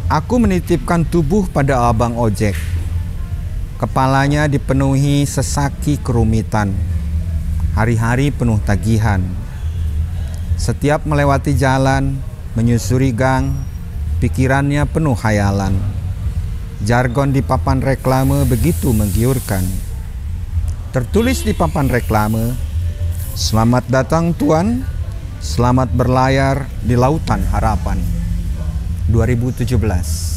Aku menitipkan tubuh pada abang ojek. Kepalanya dipenuhi sesaki kerumitan. Hari-hari penuh tagihan. Setiap melewati jalan, menyusuri gang, pikirannya penuh khayalan. Jargon di papan reklame begitu menggiurkan. Tertulis di papan reklame, "Selamat datang Tuan, selamat berlayar di lautan harapan." 2017.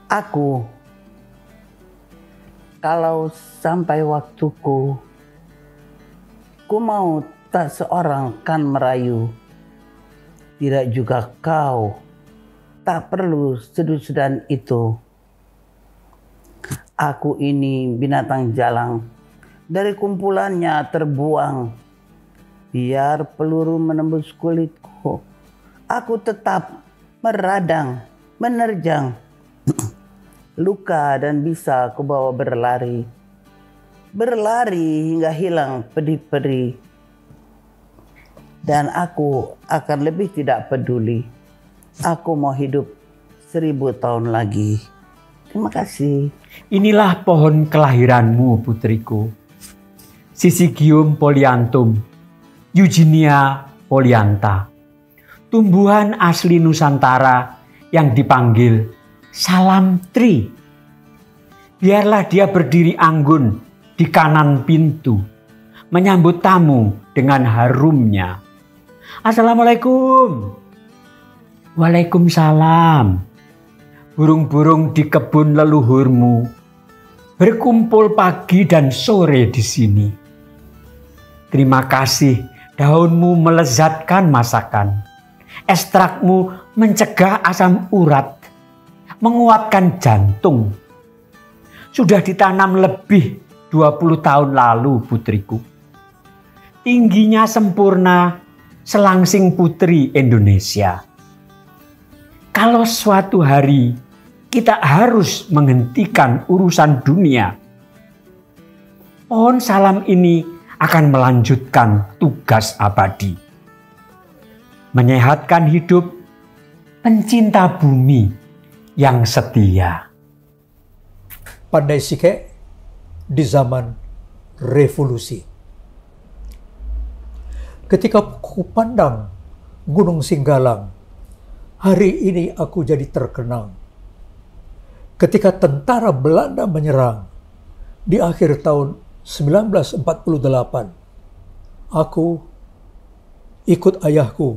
Aku, kalau sampai waktuku, ku mau tak seorang kan merayu, tidak juga kau, tak perlu sedu-sedan itu. Aku ini binatang jalang, dari kumpulannya terbuang, biar peluru menembus kulitku, aku tetap meradang, menerjang. Luka dan bisa kubawa berlari. Berlari hingga hilang pedih-perih. Dan aku akan lebih tidak peduli. Aku mau hidup 1000 tahun lagi. Terima kasih. Inilah pohon kelahiranmu, putriku. Syzygium polyanthum, Eugenia polyantha. Tumbuhan asli Nusantara yang dipanggil salam tri. Biarlah dia berdiri anggun di kanan pintu, menyambut tamu dengan harumnya. Assalamualaikum. Waalaikumsalam. Burung-burung di kebun leluhurmu berkumpul pagi dan sore di sini. Terima kasih, daunmu melezatkan masakan. Ekstrakmu mencegah asam urat, menguatkan jantung. Sudah ditanam lebih 20 tahun lalu, putriku. Tingginya sempurna, selangsing putri Indonesia. Kalau suatu hari kita harus menghentikan urusan dunia, pohon salam ini akan melanjutkan tugas abadi. Menyehatkan hidup pencinta bumi yang setia. Pandai Sike di zaman revolusi. Ketika ku pandang Gunung Singgalang, hari ini aku jadi terkenang. Ketika tentara Belanda menyerang di akhir tahun 1948, aku ikut ayahku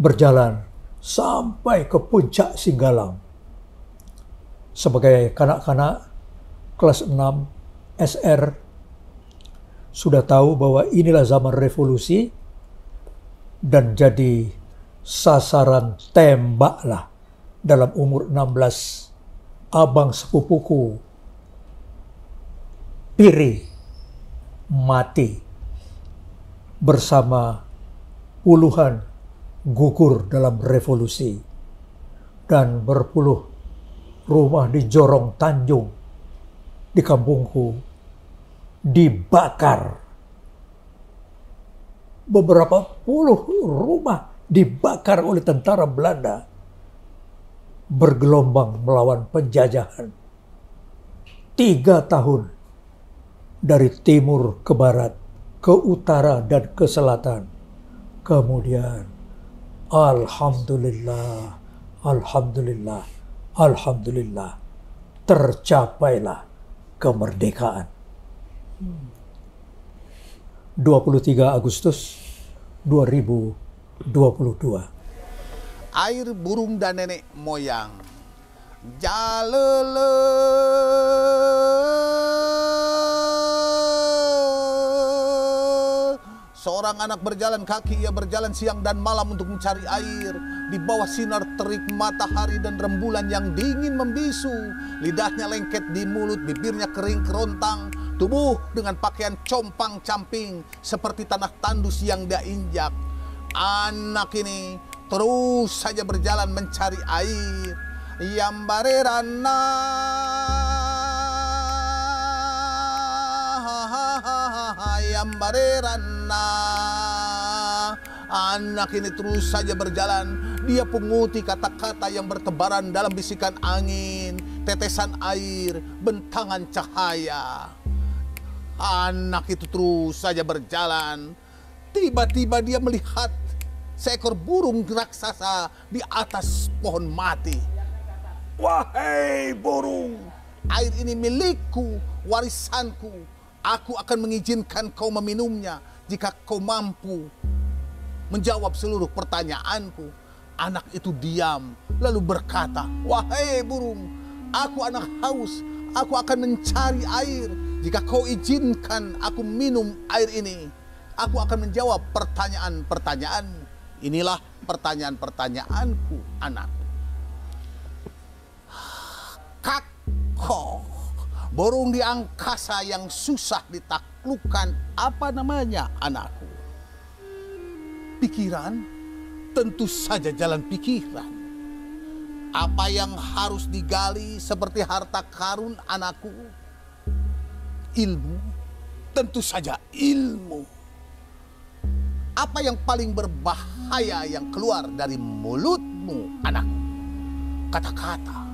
berjalan sampai ke puncak Singgalang. Sebagai kanak-kanak kelas 6 SR, sudah tahu bahwa inilah zaman revolusi dan jadi sasaran tembaklah dalam umur 16 abang sepupuku Piri mati bersama puluhan gugur dalam revolusi, dan berpuluh rumah di Jorong Tanjung di kampungku dibakar. Beberapa puluh rumah dibakar oleh tentara Belanda bergelombang melawan penjajahan. 3 tahun dari timur ke barat, ke utara dan ke selatan. Kemudian alhamdulillah, alhamdulillah, alhamdulillah, tercapailah kemerdekaan. 23 Agustus 2022. Air burung dan nenek moyang. Jalele. Seorang anak berjalan kaki, ia berjalan siang dan malam untuk mencari air. Di bawah sinar terik matahari dan rembulan yang dingin membisu. Lidahnya lengket di mulut, bibirnya kering kerontang. Tubuh dengan pakaian compang-camping seperti tanah tandus yang dia injak. Anak ini terus saja berjalan mencari air. Yambarerana, yambarerana. Anak ini terus saja berjalan. Dia punguti kata-kata yang bertebaran dalam bisikan angin, tetesan air, bentangan cahaya. Anak itu terus saja berjalan. Tiba-tiba dia melihat seekor burung raksasa di atas pohon mati. Wahai burung, air ini milikku, warisanku. Aku akan mengizinkan kau meminumnya jika kau mampu menjawab seluruh pertanyaanku. Anak itu diam, lalu berkata, wahai burung, aku anak haus, aku akan mencari air. Jika kau izinkan aku minum air ini, aku akan menjawab pertanyaan-pertanyaanmu. Inilah pertanyaan-pertanyaanku, anak. Kakko, burung di angkasa yang susah ditaklukkan. Apa namanya, anakku? Pikiran? Tentu saja jalan pikiran. Apa yang harus digali seperti harta karun, anakku? Ilmu? Tentu saja ilmu. Apa yang paling berbahaya yang keluar dari mulutmu, anakku? Kata-kata.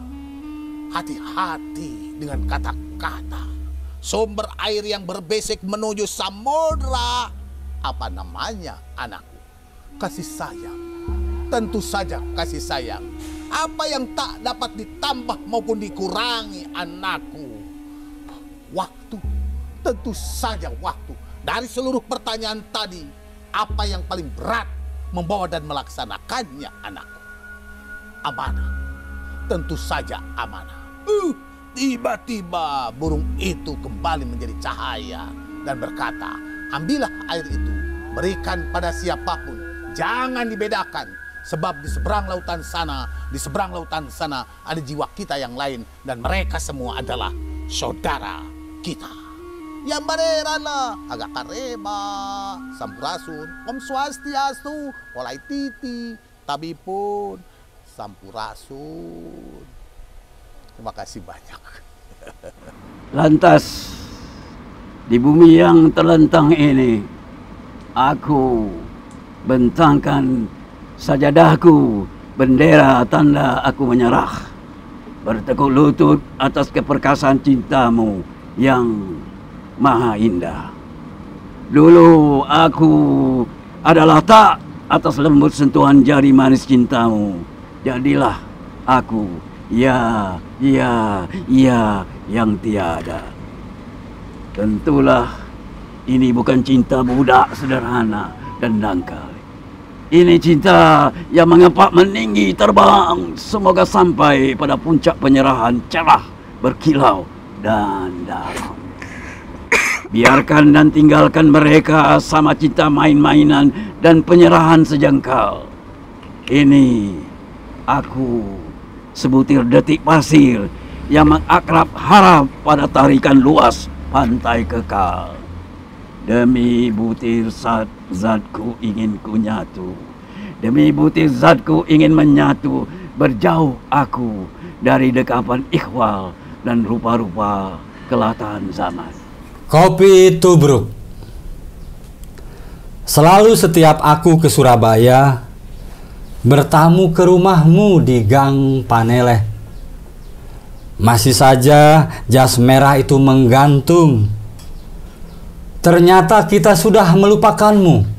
Hati-hati dengan kata-kata. Sumber air yang berbesek menuju samudra. Apa namanya, anakku? Kasih sayang. Tentu saja kasih sayang. Apa yang tak dapat ditambah maupun dikurangi, anakku? Waktu. Tentu saja waktu. Dari seluruh pertanyaan tadi, apa yang paling berat membawa dan melaksanakannya, anakku? Amanah. Tentu saja amanah. Tiba-tiba burung itu kembali menjadi cahaya dan berkata, ambillah air itu, berikan pada siapapun, jangan dibedakan, sebab di seberang lautan sana ada jiwa kita yang lain dan mereka semua adalah saudara kita. Yambarerana, agak kareba, sampurasun, Om Swastiastu, Walaititi, Tabipun, Sampurasun. Terima kasih banyak. Lantas, di bumi yang terlentang ini, aku bentangkan sajadahku, bendera tanda aku menyerah. Bertekuk lutut atas keperkasaan cintamu yang maha indah. Dulu aku adalah tak atas lembut sentuhan jari manis cintamu. Jadilah aku ya yang tiada. Tentulah ini bukan cinta budak sederhana dan dangkal. Ini cinta yang mengepak meninggi terbang, semoga sampai pada puncak penyerahan cerah, berkilau dan dalam. Biarkan dan tinggalkan mereka sama cinta main-mainan dan penyerahan sejengkal. Ini aku sebutir detik pasir yang mengakrab harap pada tarikan luas pantai kekal. Demi butir zatku ingin ku nyatu. Demi butir zatku ingin menyatu. Berjauh aku dari dekapan ikhwal dan rupa-rupa kelatan zaman. Kopi Tubruk. Selalu setiap aku ke Surabaya, bertamu ke rumahmu di Gang Paneleh. Masih saja jas merah itu menggantung. Ternyata kita sudah melupakanmu.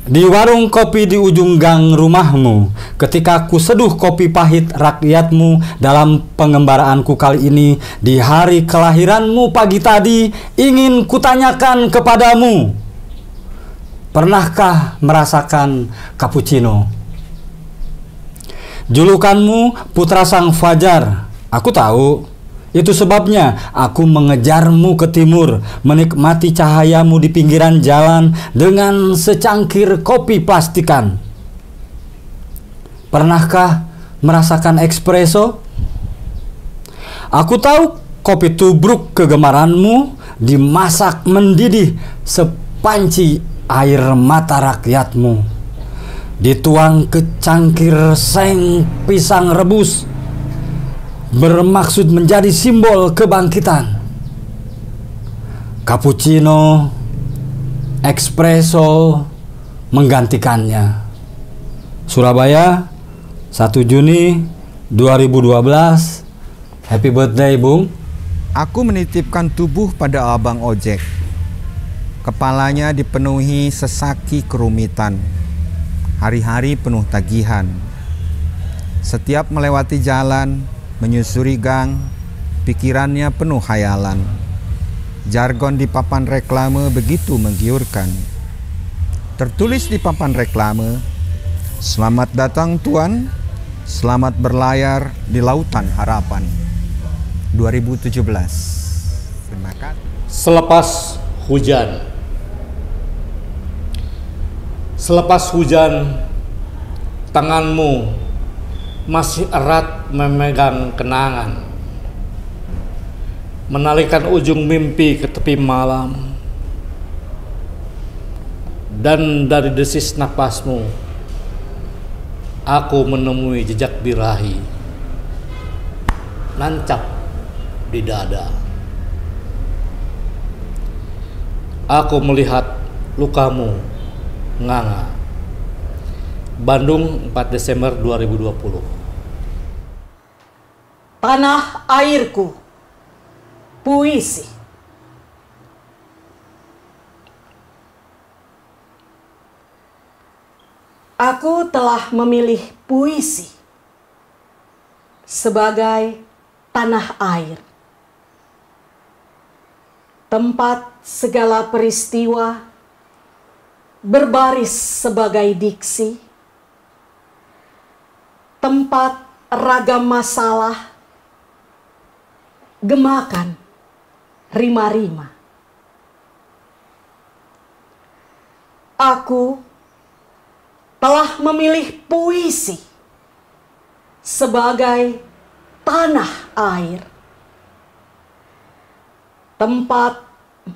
Di warung kopi di ujung gang rumahmu, ketika ku seduh kopi pahit rakyatmu dalam pengembaraanku kali ini, di hari kelahiranmu pagi tadi, ingin kutanyakan kepadamu, pernahkah merasakan cappuccino? Julukanmu Putra Sang Fajar, aku tahu. Itu sebabnya aku mengejarmu ke timur, menikmati cahayamu di pinggiran jalan dengan secangkir kopi plastikan. Pernahkah merasakan espresso? Aku tahu kopi tubruk kegemaranmu dimasak mendidih sepanci air mata rakyatmu, dituang ke cangkir seng pisang rebus, bermaksud menjadi simbol kebangkitan. Cappuccino, espresso menggantikannya. Surabaya, 1 Juni 2012. Happy birthday, Bung. Aku menitipkan tubuh pada abang ojek. Kepalanya dipenuhi sesaki kerumitan. Hari-hari penuh tagihan. Setiap melewati jalan, menyusuri gang, pikirannya penuh khayalan. Jargon di papan reklame begitu menggiurkan. Tertulis di papan reklame, "Selamat datang Tuan, selamat berlayar di lautan harapan." 2017. Terima kasih. Selepas hujan. Selepas hujan, tanganmu masih erat memegang kenangan, menalikan ujung mimpi ke tepi malam, dan dari desis napasmu aku menemui jejak birahi nancap di dada. Aku melihat lukamu nganga. Bandung, 4 Desember 2020. Tanah airku, puisi. Aku telah memilih puisi sebagai tanah air, tempat segala peristiwa berbaris sebagai diksi, tempat ragam masalah gemakan rima-rima. Aku telah memilih puisi sebagai tanah air, tempat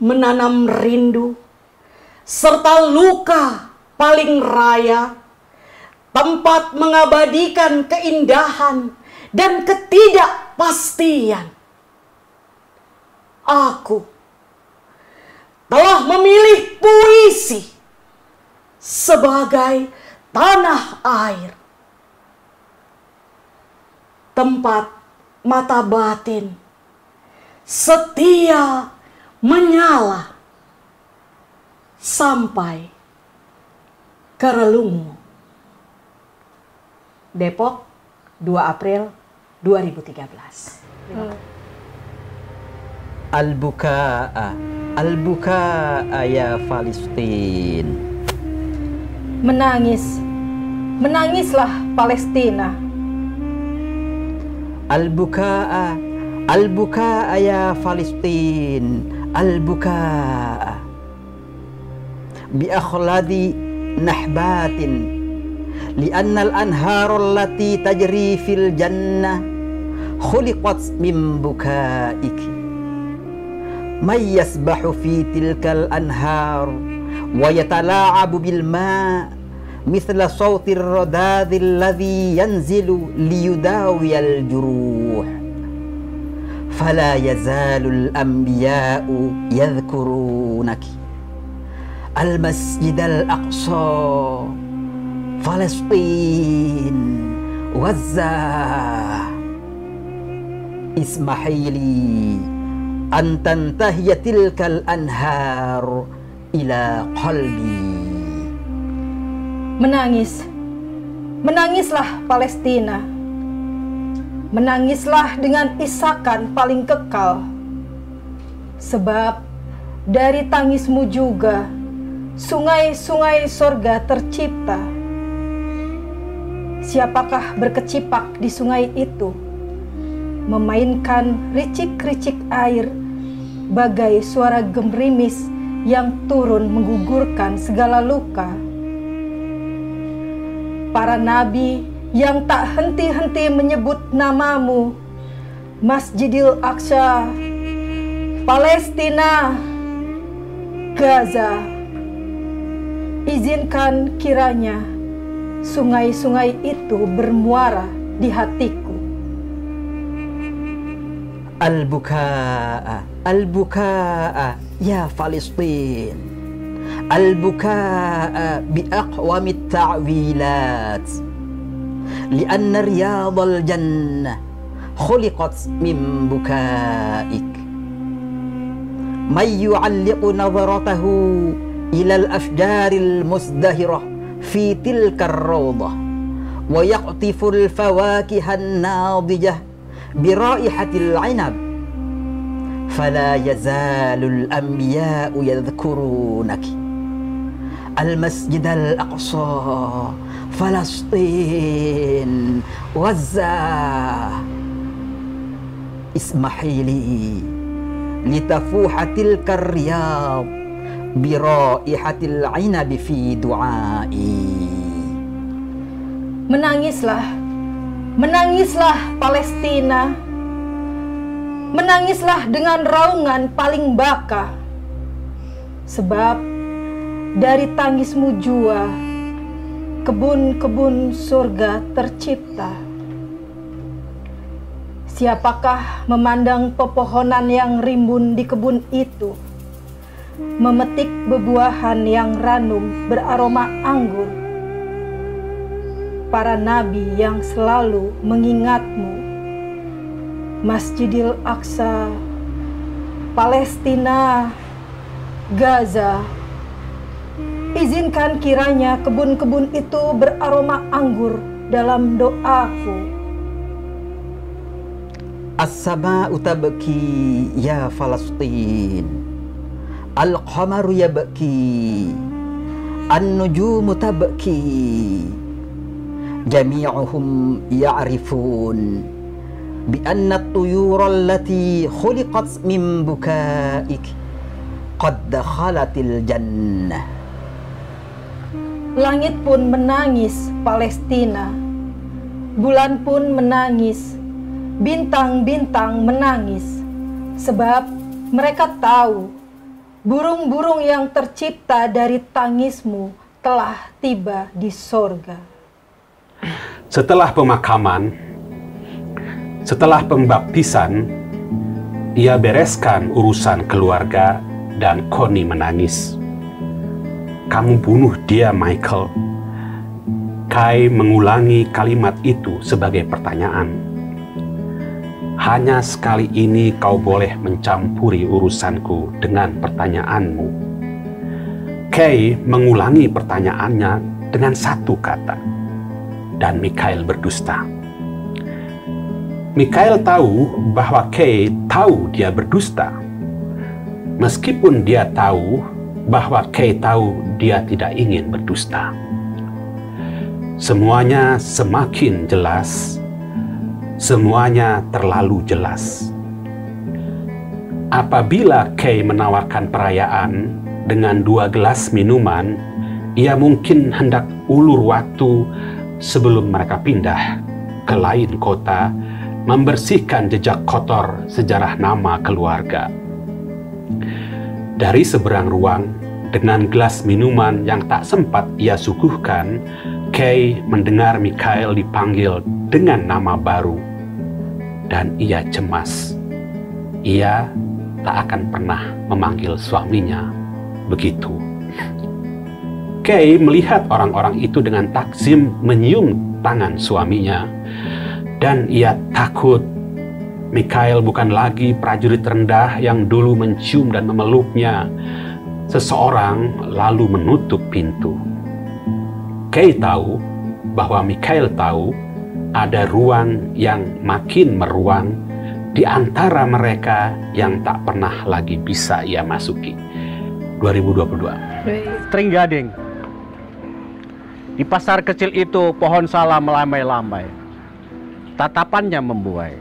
menanam rindu serta luka paling raya, tempat mengabadikan keindahan dan ketidakpastian. Aku telah memilih puisi sebagai tanah air, tempat mata batin setia menyala sampai ke relungmu. Depok, 2 April 2013. Al-buka'a, al-buka'a ya Palestin. Menangis, menangislah Palestina. Al-buka'a, al-buka'a ya Palestin, al-buka'a. Bi akhladi nahbatin, li'anna al-anhar allati tajri fil jannah khuliqat min bukaiki. May yasbahu fi tilkal anhar wa yatala'abu bil ma' mithla sawti ar-radad alladhi yanzilu liyudawi al-juruh. Fala yazalu al-anbiya'u yadhkurunaki al-masjid al-aqsa, Palestin, Gaza. Ismahili an tantahiya tilkal anhar ila qalbi. Menangis, menangislah Palestina. Menangislah dengan isakan paling kekal. Sebab dari tangismu juga sungai-sungai sorga tercipta. Siapakah berkecipak di sungai itu, memainkan ricik-ricik air bagai suara gerimis yang turun menggugurkan segala luka. Para nabi yang tak henti-henti menyebut namamu, Masjidil Aqsa, Palestina, Gaza. Izinkan kiranya sungai-sungai itu bermuara di hatiku. Al-bukaa, al-bukaa, ya Palestin. Al-bukaa biaqwami ta'wilat. لأن رياض الجنة خلقت من بكائك. من يعلق نظرته إلى الأشجار المزدهرة في تلك الروضة ويقطف الفواكه الناضجة برائحة العنب فلا يزال الأنبياء يذكرونك. المسجد الأقصى، فلسطين، غزة. اسمحي لي لتفوح تلك الرياض برائحة العنب في دعائي. Menangislah, menangislah Palestina. Menangislah dengan raungan paling baka. Sebab dari tangismu jua kebun-kebun surga tercipta. Siapakah memandang pepohonan yang rimbun di kebun itu, memetik bebuahan yang ranum beraroma anggur? Para nabi yang selalu mengingatmu, Masjidil Aqsa, Palestina, Gaza. Izinkan kiranya kebun-kebun itu beraroma anggur dalam doaku. As-sama'u tabki ya Palestin. Al-qamaru yabki. An-nujumu tabki. Jami'uhum ya'rifun bi anna at-tuyura allati khuliqat min bukaik qad dakhalatil jannah. Langit pun menangis Palestina, bulan pun menangis, bintang-bintang menangis, sebab mereka tahu burung-burung yang tercipta dari tangismu telah tiba di sorga. Setelah pemakaman, setelah pembaptisan, ia bereskan urusan keluarga dan Connie menangis. Kamu bunuh dia, Michael. Kay mengulangi kalimat itu sebagai pertanyaan. Hanya sekali ini kau boleh mencampuri urusanku dengan pertanyaanmu. Kay mengulangi pertanyaannya dengan satu kata. Dan Michael berdusta. Michael tahu bahwa Kay tahu dia berdusta. Meskipun dia tahu bahwa Kay tahu dia tidak ingin berdusta. Semuanya semakin jelas, semuanya terlalu jelas. Apabila Kay menawarkan perayaan dengan 2 gelas minuman, ia mungkin hendak ulur waktu sebelum mereka pindah ke lain kota, membersihkan jejak kotor sejarah nama keluarga. Dari seberang ruang, dengan gelas minuman yang tak sempat ia suguhkan, Kay mendengar Michael dipanggil dengan nama baru. Dan ia cemas. Ia tak akan pernah memanggil suaminya begitu. Kay melihat orang-orang itu dengan takzim menyium tangan suaminya. Dan ia takut Mikhail bukan lagi prajurit rendah yang dulu mencium dan memeluknya. Seseorang lalu menutup pintu. Kay tahu bahwa Mikhail tahu ada ruang yang makin meruang di antara mereka yang tak pernah lagi bisa ia masuki. 2022. Trenggading. Di pasar kecil itu pohon salam melambai-lambai. Tatapannya membuai.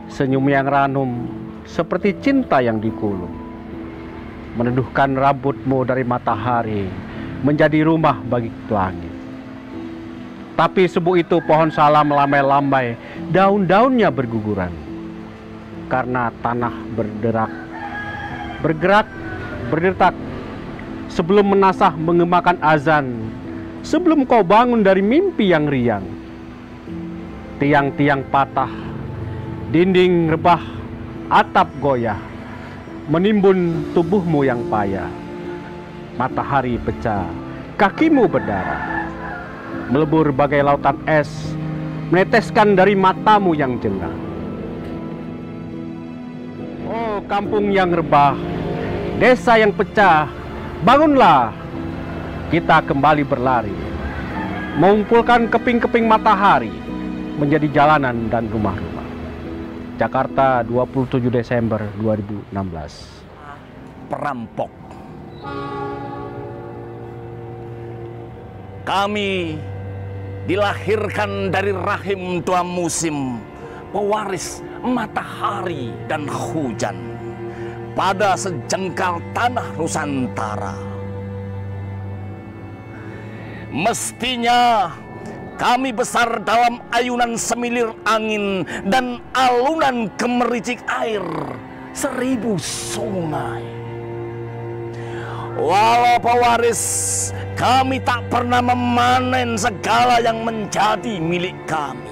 Senyum yang ranum seperti cinta yang dikulum. Meneduhkan rambutmu dari matahari menjadi rumah bagi langit. Tapi subuh itu pohon salam melambai-lambai, daun-daunnya berguguran. Karena tanah bergerak, berdetak, sebelum menasah mengemakan azan, sebelum kau bangun dari mimpi yang riang. Tiang-tiang patah, dinding rebah, atap goyah, menimbun tubuhmu yang payah. Matahari pecah, kakimu berdarah, melebur bagai lautan es, meneteskan dari matamu yang jernih. Oh kampung yang rebah, desa yang pecah, bangunlah, kita kembali berlari, mengumpulkan keping-keping matahari menjadi jalanan dan rumah-rumah. Jakarta, 27 Desember 2016. Perampok. Kami dilahirkan dari rahim tua musim, pewaris matahari dan hujan pada sejengkal tanah Nusantara. Mestinya kami besar dalam ayunan semilir angin dan alunan gemericik air 1000 sungai. Walau pewaris, kami tak pernah memanen segala yang menjadi milik kami.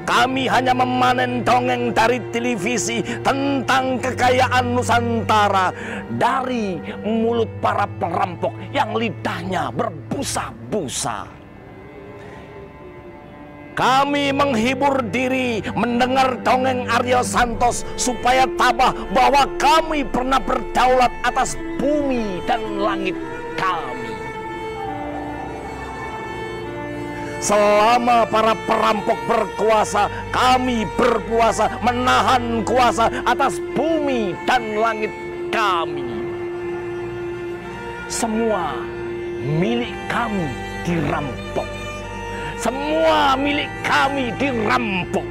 Kami hanya memanen dongeng dari televisi tentang kekayaan Nusantara dari mulut para perampok yang lidahnya berbusa-busa. Kami menghibur diri mendengar dongeng Aryo Santos supaya tabah bahwa kami pernah berdaulat atas bumi dan langit kami. Selama para perampok berkuasa, kami berpuasa menahan kuasa atas bumi dan langit kami. Semua milik kami dirampok. Semua milik kami dirampok.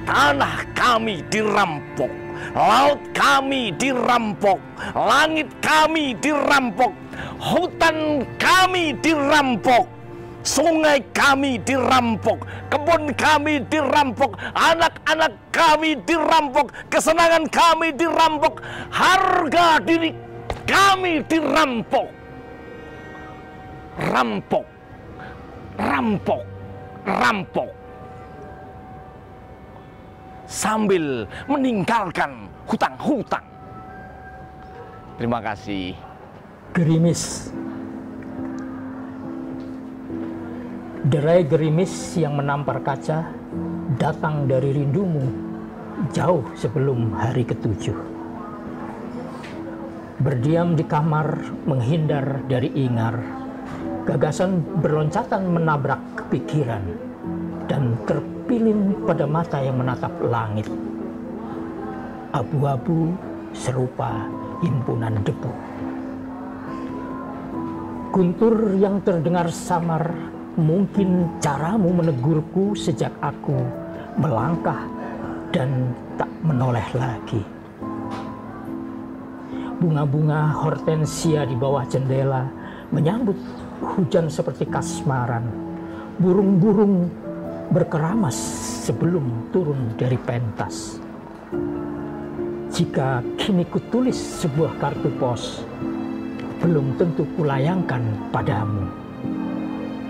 Tanah kami dirampok. Laut kami dirampok. Langit kami dirampok. Hutan kami dirampok. Sungai kami dirampok, kebun kami dirampok, anak-anak kami dirampok, kesenangan kami dirampok, harga diri kami dirampok. Rampok, rampok, rampok. Sambil meninggalkan hutang-hutang. Terima kasih. Gerimis. Derai gerimis yang menampar kaca datang dari rindumu jauh sebelum hari ke-7. Berdiam di kamar menghindar dari ingar, gagasan berloncatan menabrak pikiran dan terpilin pada mata yang menatap langit. Abu-abu serupa himpunan debu. Guntur yang terdengar samar, mungkin caramu menegurku sejak aku melangkah dan tak menoleh lagi. Bunga-bunga hortensia di bawah jendela menyambut hujan seperti kasmaran. Burung-burung berkeramas sebelum turun dari pentas. Jika kini kutulis sebuah kartu pos, belum tentu kulayangkan padamu.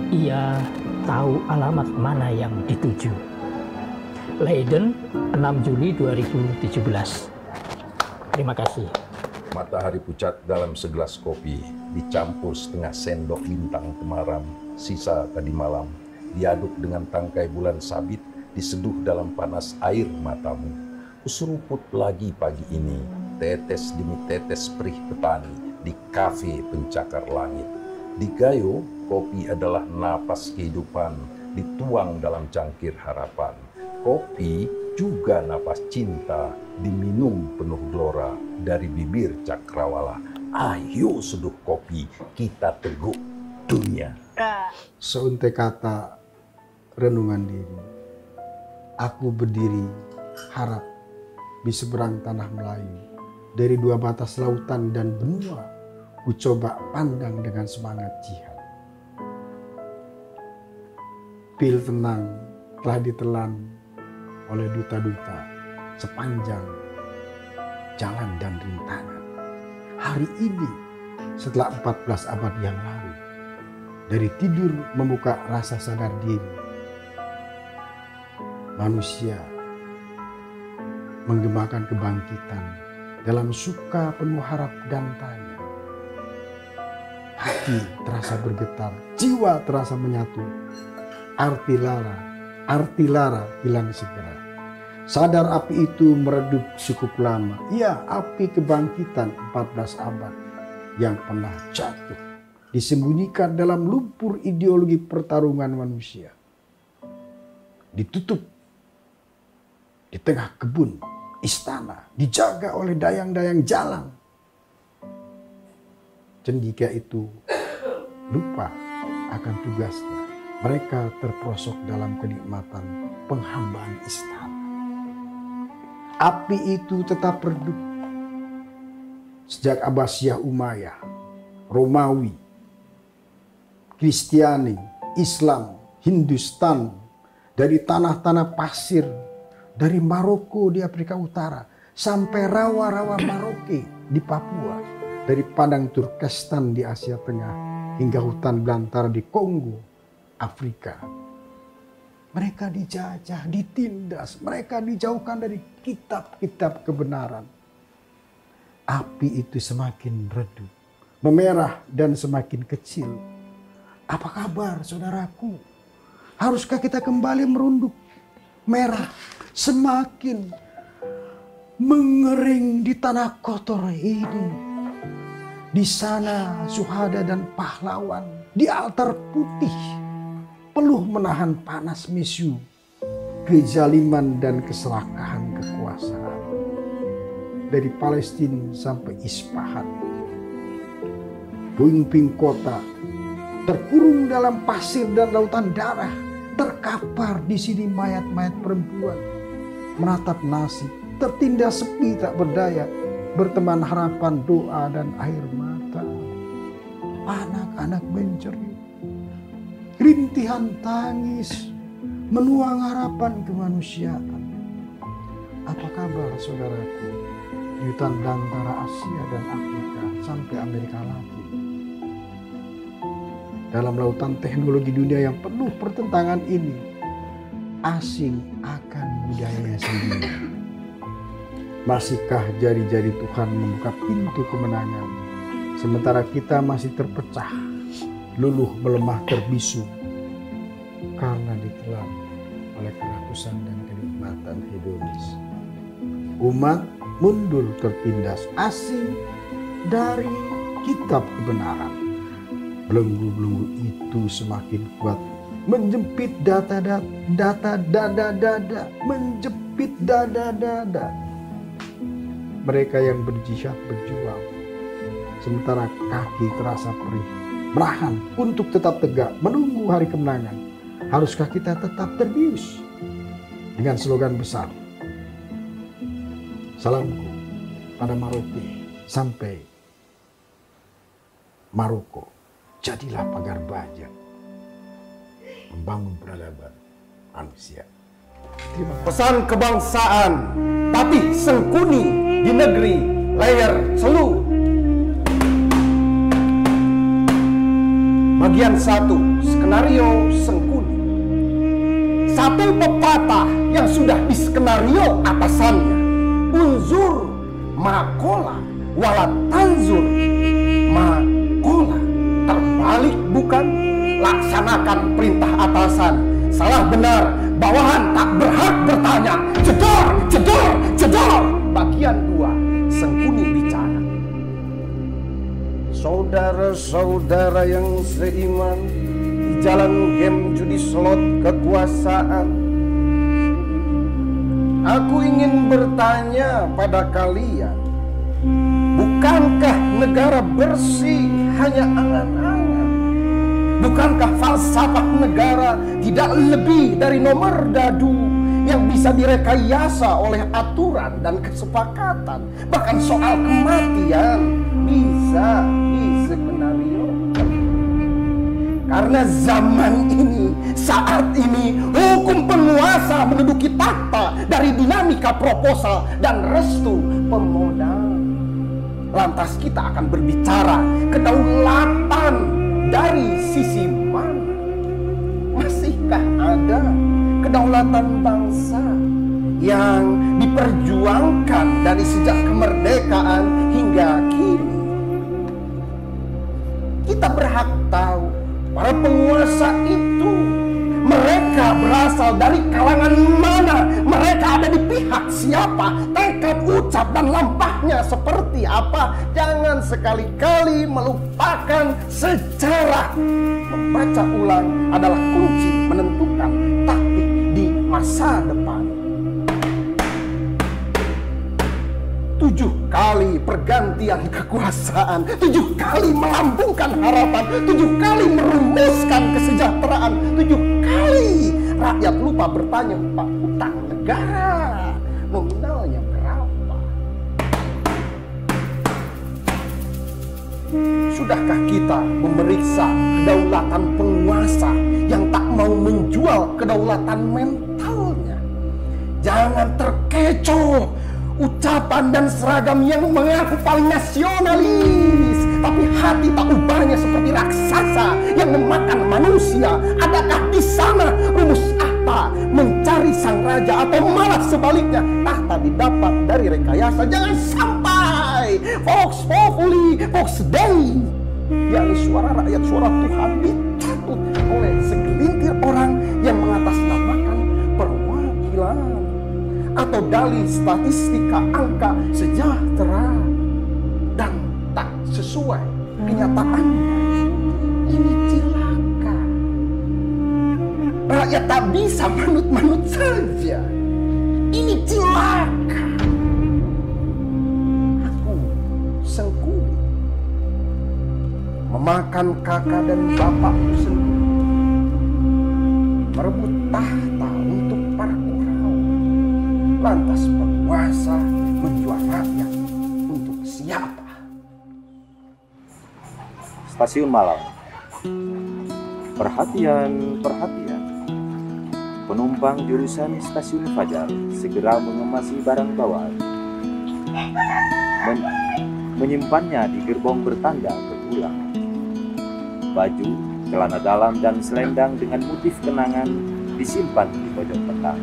Ia tahu alamat mana yang dituju. Leiden, 6 Juli 2017. Terima kasih. Matahari pucat dalam segelas kopi, dicampur setengah sendok bintang temaram, sisa tadi malam, diaduk dengan tangkai bulan sabit, diseduh dalam panas air matamu. Kuseruput lagi pagi ini, tetes demi tetes perih petani di kafe pencakar langit. Di Gayo, kopi adalah napas kehidupan dituang dalam cangkir harapan. Kopi juga napas cinta diminum penuh gelora dari bibir cakrawala. Ayo seduh kopi, kita teguk dunia. Seuntai kata renungan diri, aku berdiri harap di seberang tanah Melayu. Dari dua batas lautan dan benua, ku coba pandang dengan semangat jihad. Pil tenang telah ditelan oleh duta-duta sepanjang jalan dan rintangan. Hari ini, setelah 14 abad yang lalu, dari tidur membuka rasa sadar diri, manusia menggemakan kebangkitan dalam suka penuh harap dan tanya. Hati terasa bergetar, jiwa terasa menyatu. Arti lara hilang segera. Sadar api itu meredup cukup lama. Iya, api kebangkitan 14 abad yang pernah jatuh, disembunyikan dalam lumpur ideologi pertarungan manusia. Ditutup di tengah kebun, istana, dijaga oleh dayang-dayang jalang. Cendika itu lupa akan tugasnya. Mereka terperosok dalam kenikmatan penghambaan istana. Api itu tetap redup. Sejak Abbasiyah Umayyah, Romawi, Kristiani, Islam, Hindustan, dari tanah-tanah pasir, dari Maroko di Afrika Utara, sampai rawa-rawa Maroke di Papua, dari padang Turkestan di Asia Tengah, hingga hutan belantara di Kongo, Afrika. Mereka dijajah, ditindas, mereka dijauhkan dari kitab-kitab kebenaran. Api itu semakin redup, memerah dan semakin kecil. Apa kabar saudaraku? Haruskah kita kembali merunduk? Merah semakin mengering di tanah kotor ini. Di sana syuhada dan pahlawan di altar putih peluh menahan panas misu, kezaliman dan keserakahan kekuasaan. Dari Palestina sampai Isfahan, puing-puing kota terkurung dalam pasir dan lautan darah. Terkapar di sini mayat-mayat perempuan, menatap nasib, tertindas sepi tak berdaya, berteman harapan, doa dan air mata. Anak-anak menjerit, rintihan tangis, menuang harapan kemanusiaan. Apa kabar saudaraku? Di hutan belantara Asia dan Afrika sampai Amerika Latin. Dalam lautan teknologi dunia yang penuh pertentangan ini, asing akan budayanya sendiri. Masihkah jari-jari Tuhan membuka pintu kemenangan, sementara kita masih terpecah, luluh melemah terbisu, karena ditelan oleh kerakusan dan kenikmatan hedonis. Umat mundur tertindas, asing dari kitab kebenaran. Belenggu-belenggu itu semakin kuat, menjepit dada, menjepit dada. Mereka yang berjihad berjuang, sementara kaki terasa perih, menahan untuk tetap tegak, menunggu hari kemenangan. Haruskah kita tetap terbius dengan slogan besar? Salamku pada Maroke sampai Maroko. Jadilah pagar baja membangun peradaban manusia. Pesan kebangsaan Patih Sengkuni di negeri Layar Selu. Bagian 1, skenario Sengkuni. Satu pepatah yang sudah diskenario atasannya. Unzur makola walat tanzur makola. Terbalik bukan? Laksanakan perintah atasan. Salah benar, bawahan tak berhak bertanya. Jedor, jedor, jedor. bagian 2, Sengkuni bicara. Saudara-saudara yang seiman, di jalan game judi slot kekuasaan, aku ingin bertanya pada kalian, bukankah negara bersih hanya angan-angan? Bukankah falsafah negara tidak lebih dari nomor dadu yang bisa direkayasa oleh aturan dan kesepakatan? Bahkan soal kematian bisa diskenariokan. Karena zaman ini, saat ini, hukum penguasa menduduki tahta dari dinamika proposal dan restu pemodal. Lantas kita akan berbicara kedaulatan dari sisi mana? Masihkah ada kedaulatan bangsa yang diperjuangkan dari sejak kemerdekaan hingga kini? Kita berhak tahu para penguasa itu, mereka berasal dari kalangan mana, mereka ada di pihak siapa, tekad, ucap, dan lampahnya seperti apa. Jangan sekali-kali melupakan sejarah. Membaca ulang adalah kunci menentukan taktik di masa depan. 7 kali pergantian kekuasaan, 7 kali melambungkan harapan, 7 kali merumuskan kesejahteraan, 7 kali rakyat lupa bertanya Pak utang negara nominalnya berapa. Sudahkah kita memeriksa kedaulatan penguasa yang tak mau menjual kedaulatan mentalnya? Jangan terkecoh ucapan dan seragam yang mengaku paling nasionalis, tapi hati tak ubahnya seperti raksasa yang memakan manusia. Adakah di sana rumus apa? Mencari sang raja, atau malah sebaliknya tahta didapat dari rekayasa? Jangan sampai Vox Populi, Vox Dei, yakni suara rakyat, suara Tuhan dicatut oleh segelintir orang yang mengatasnamakan perwakilan atau dalih statistika angka sejahtera dan tak sesuai kenyataannya. Ini cilaka. Rakyat tak bisa manut-manut saja. Ini cilaka. Aku Sengkuni memakan kakak dan bapakku sendiri, merebut tahta untuk para Kurawa. Lantas penguasa menjual rakyat untuk siapa? Stasiun Malang. Perhatian, perhatian. Penumpang jurusan Stasiun Fajar segera mengemasi barang bawaan, menyimpannya di gerbong bertanda berulang. Baju, celana dalam, dan selendang dengan motif kenangan disimpan di pojok petang.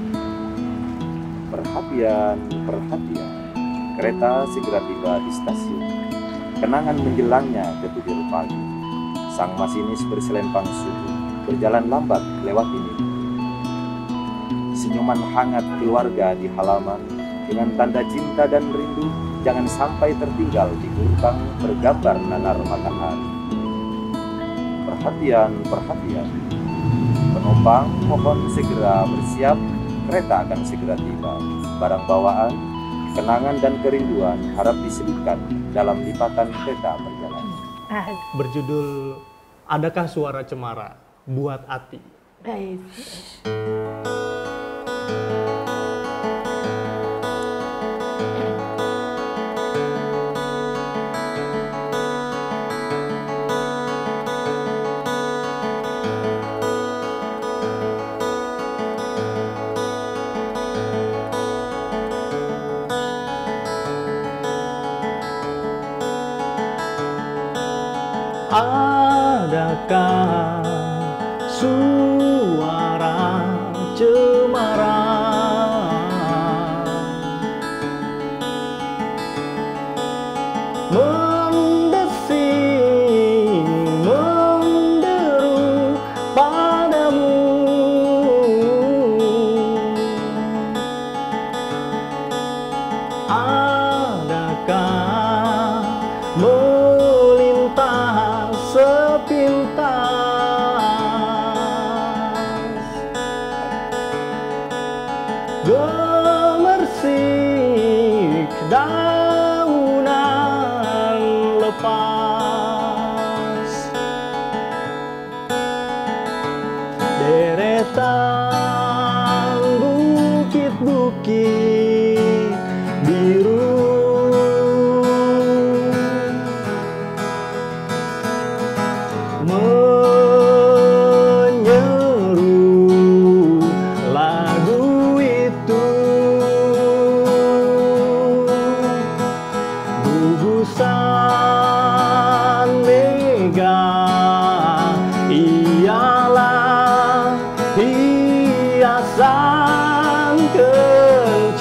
Perhatian, perhatian. Kereta segera tiba di stasiun. Kenangan menjelangnya ke 7 pagi. Sang masinis berselempang suku, berjalan lambat lewat ini. Senyuman hangat keluarga di halaman dengan tanda cinta dan rindu jangan sampai tertinggal di gerbang bergambar nanar matahari. Perhatian, perhatian. Penumpang mohon segera bersiap, kereta akan segera tiba. Barang bawaan, kenangan dan kerinduan harap diselipkan dalam lipatan kereta perjalanan. Berjudul Adakah Suara Cemara Buat Ati. Baik. Adakah suara cemara mendesing, menderu padamu?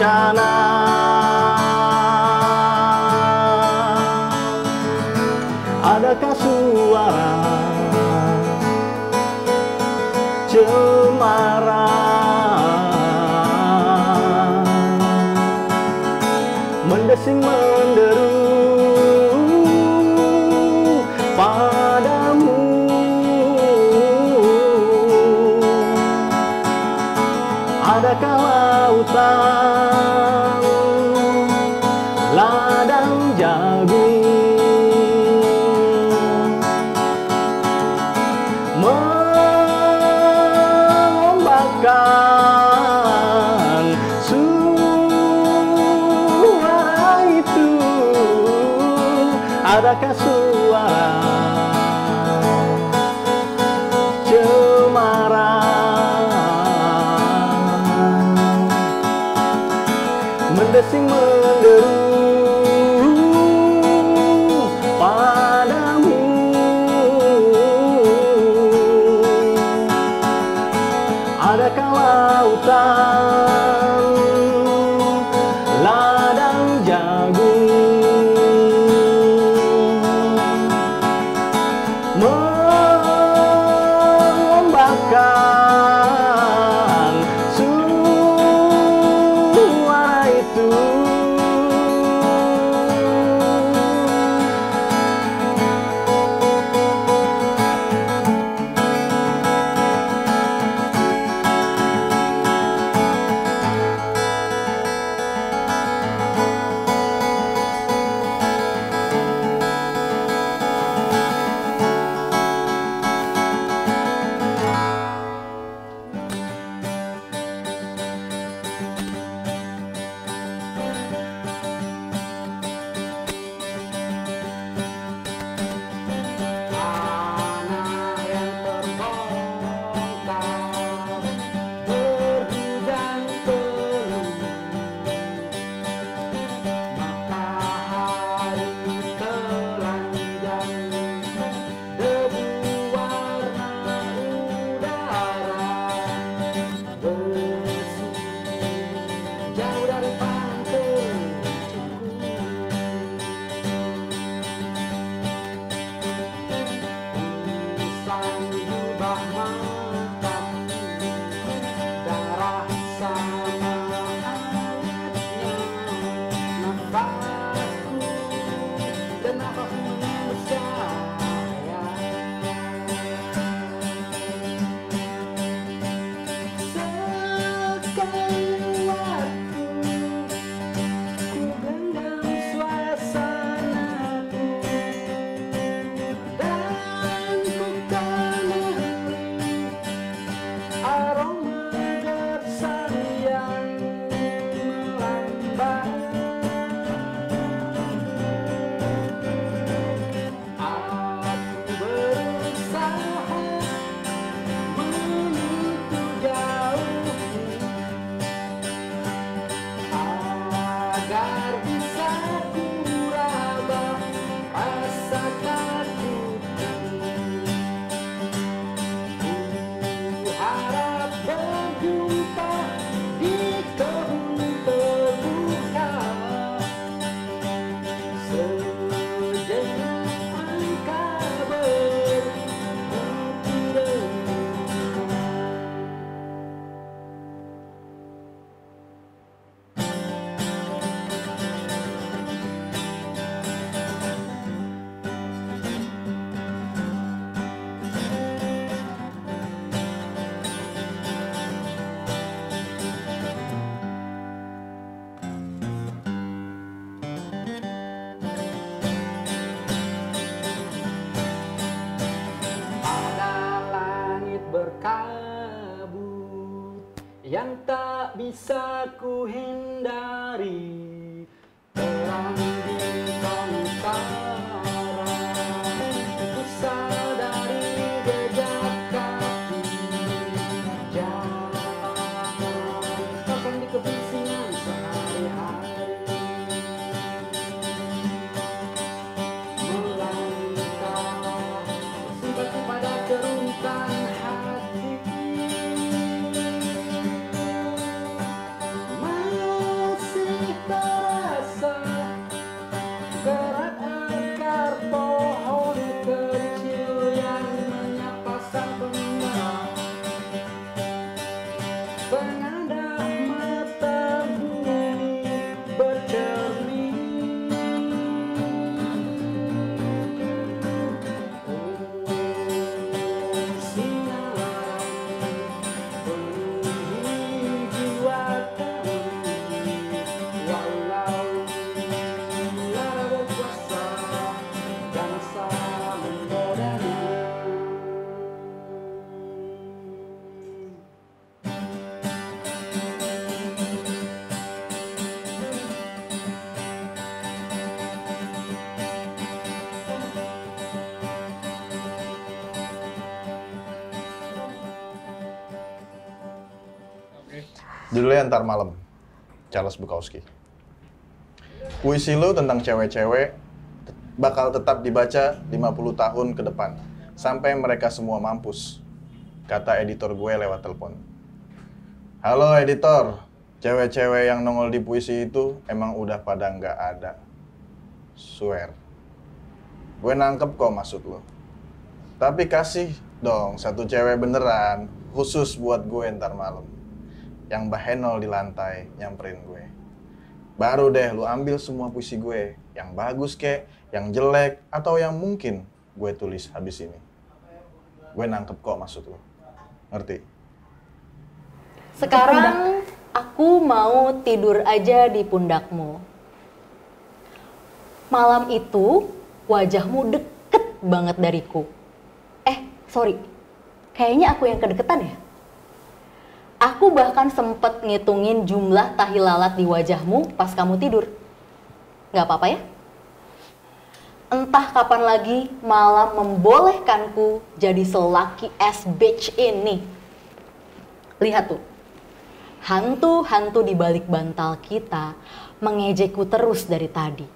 bencana. Adakah suara cemara mendesing menderu padamu? Adakah lautan ladang jagung mengombakkan suara itu? Adakah suara cemara mendesing menderu padamu? Adakah lautan ladang jagung mengombakkan suara itu? yang tak bisa ku hindari, terang di antara ku sadari jejak kaki jalan bahkan di kebisingan sehari-hari melangkah simpati pada kerumitan hati. Judulnya Ntar Malam, Charles Bukowski. Puisi lu tentang cewek-cewek bakal tetap dibaca 50 tahun ke depan, sampai mereka semua mampus, kata editor gue lewat telepon. Halo editor, cewek-cewek yang nongol di puisi itu emang udah pada nggak ada. Swear. Gue nangkep kok maksud lo. Tapi kasih dong satu cewek beneran, khusus buat gue ntar malam. Yang bahenol di lantai nyamperin gue. Baru deh lu ambil semua puisi gue, yang bagus kek, yang jelek, atau yang mungkin gue tulis habis ini. Gue nangkep kok maksud lu. Ngerti? Sekarang aku mau tidur aja di pundakmu. Malam itu wajahmu deket banget dariku. Sorry, kayaknya aku yang kedeketan ya? Aku bahkan sempet ngitungin jumlah tahi lalat di wajahmu pas kamu tidur. Gak apa-apa ya? Entah kapan lagi malam membolehkanku jadi selaki ass bitch ini. Lihat tuh, hantu-hantu di balik bantal kita mengejekku terus dari tadi.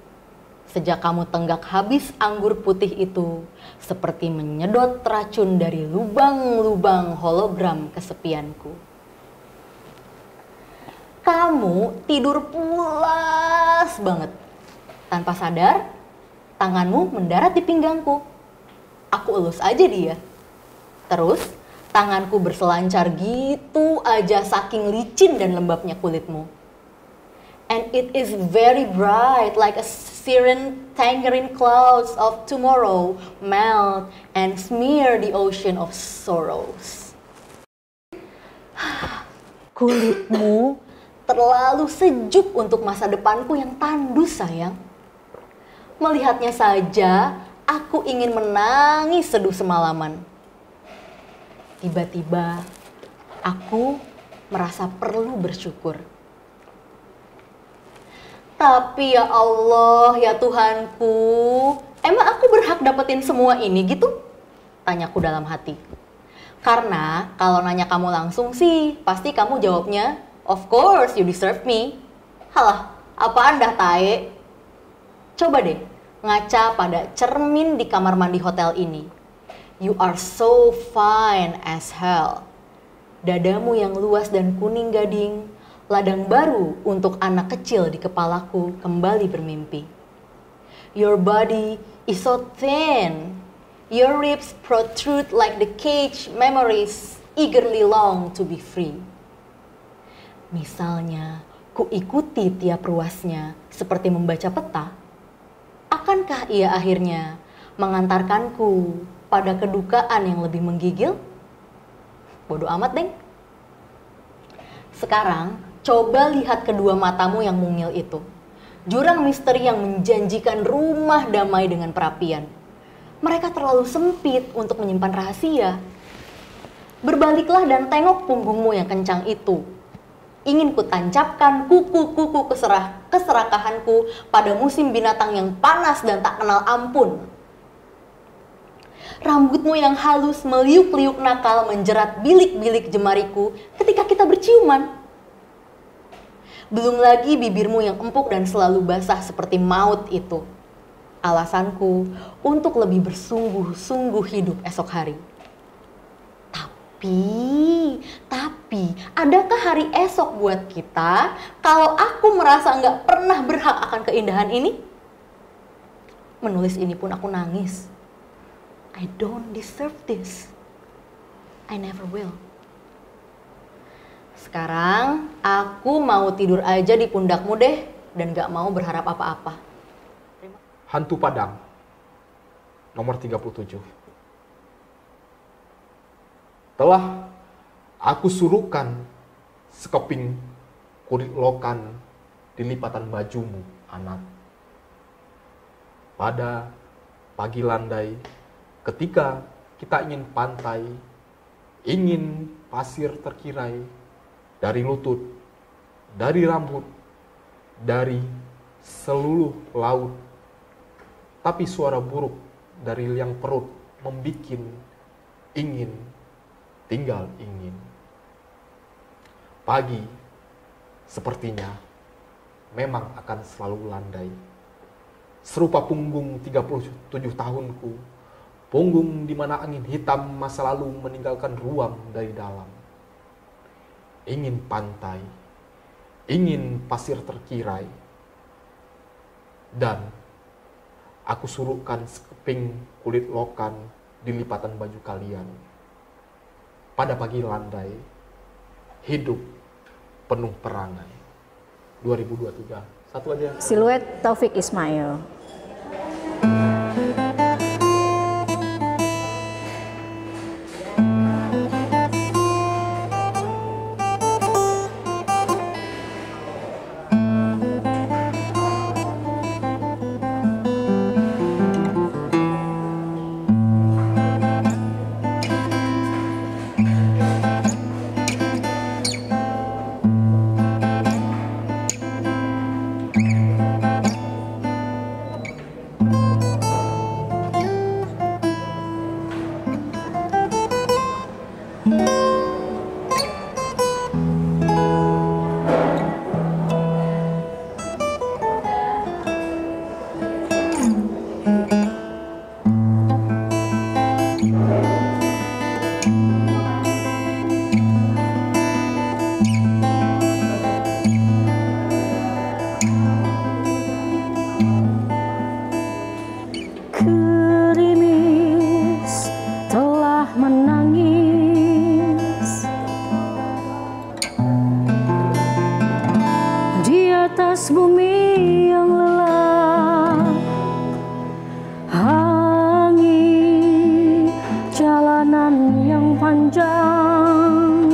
Sejak kamu tenggak habis anggur putih itu, seperti menyedot racun dari lubang-lubang hologram kesepianku. Kamu tidur pulas banget. Tanpa sadar, tanganmu mendarat di pinggangku. Aku elus aja dia. Terus, tanganku berselancar gitu aja saking licin dan lembabnya kulitmu. And it is very bright like a siren tangerine clouds of tomorrow melt and smear the ocean of sorrows. Kulitmu terlalu sejuk untuk masa depanku yang tandus, sayang. Melihatnya saja, aku ingin menangis seduh semalaman. Tiba-tiba, aku merasa perlu bersyukur. Tapi ya Allah, ya Tuhanku, emang aku berhak dapetin semua ini gitu? Tanyaku dalam hati. Karena kalau nanya kamu langsung sih, pasti kamu jawabnya, of course, you deserve me. Halah, apaan dah tae? Coba deh, ngaca pada cermin di kamar mandi hotel ini. You are so fine as hell. Dadamu yang luas dan kuning gading, ladang baru untuk anak kecil di kepalaku kembali bermimpi. Your body is so thin. Your ribs protrude like the cage memories eagerly long to be free. Misalnya, ku ikuti tiap ruasnya seperti membaca peta. Akankah ia akhirnya mengantarkanku pada kedukaan yang lebih menggigil? Bodoh amat, Deng. Sekarang, coba lihat kedua matamu yang mungil itu. Jurang misteri yang menjanjikan rumah damai dengan perapian. Mereka terlalu sempit untuk menyimpan rahasia. Berbaliklah dan tengok punggungmu yang kencang itu. Ingin ku tancapkan kuku-kuku keserakahanku pada musim binatang yang panas dan tak kenal ampun. Rambutmu yang halus meliuk-liuk nakal menjerat bilik-bilik jemariku ketika kita berciuman. Belum lagi bibirmu yang empuk dan selalu basah seperti maut itu. Alasanku untuk lebih bersungguh-sungguh hidup esok hari. Tapi, adakah hari esok buat kita kalau aku merasa nggak pernah berhak akan keindahan ini? Menulis ini pun aku nangis. I don't deserve this. I never will. Sekarang, aku mau tidur aja di pundakmu deh dan gak mau berharap apa-apa. Hantu Padang, nomor 37. Telah aku suruhkan sekeping kulit lokan di lipatan bajumu, anak. Pada pagi landai, ketika kita ingin pantai, ingin pasir terkirai, dari lutut, dari rambut, dari seluruh laut. Tapi suara buruk dari liang perut membikin ingin, tinggal ingin. Pagi sepertinya memang akan selalu landai. Serupa punggung 37 tahunku, punggung di mana angin hitam masa lalu meninggalkan ruam dari dalam. Ingin pantai, ingin pasir terkirai, dan aku surukkan sekeping kulit lokan di lipatan baju kalian. Pada pagi landai, hidup penuh perangai. 2023, satu aja. Siluet Taufik Ismail. Gerimis telah menangis di atas bumi yang lelah. Hangi jalanan yang panjang,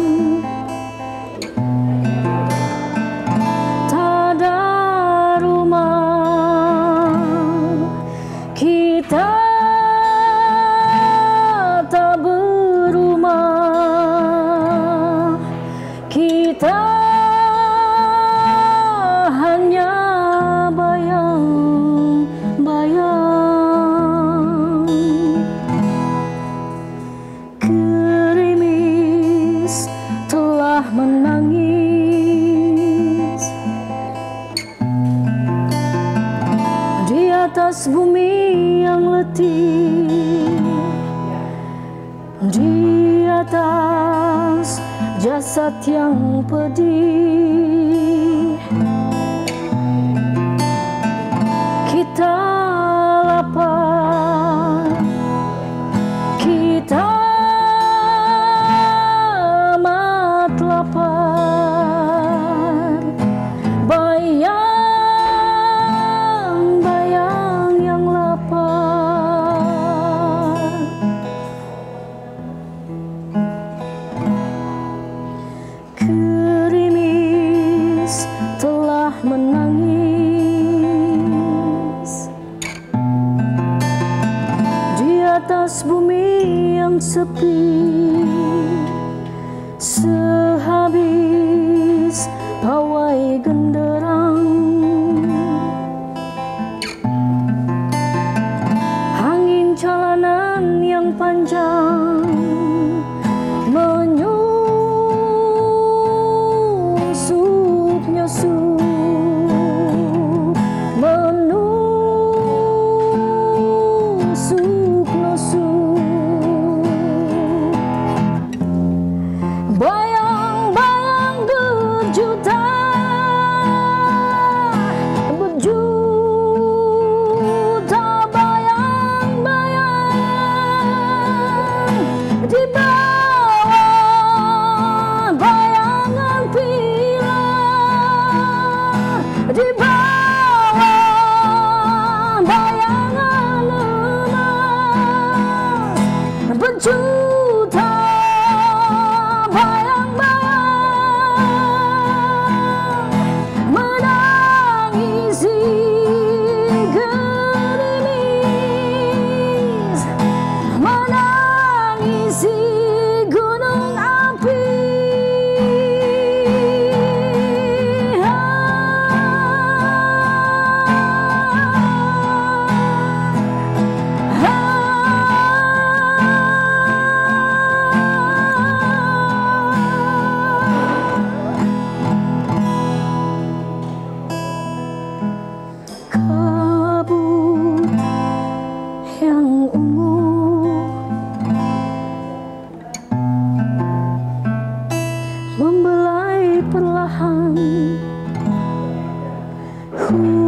tak ada rumah, kita tak berumah, kita hanya bayang-bayang. Gerimis telah menangis di atas bumi yang letih, di atas jasad yang pedih. Kita lapar, kita amat lapar. Bayang-bayang yang lapar. Gerimis telah menangis di atas bumi yang sepi, sehabis pawai genderang. Angin jalanan yang panjang menyusup-nyusup, menusuk-nusuk. ku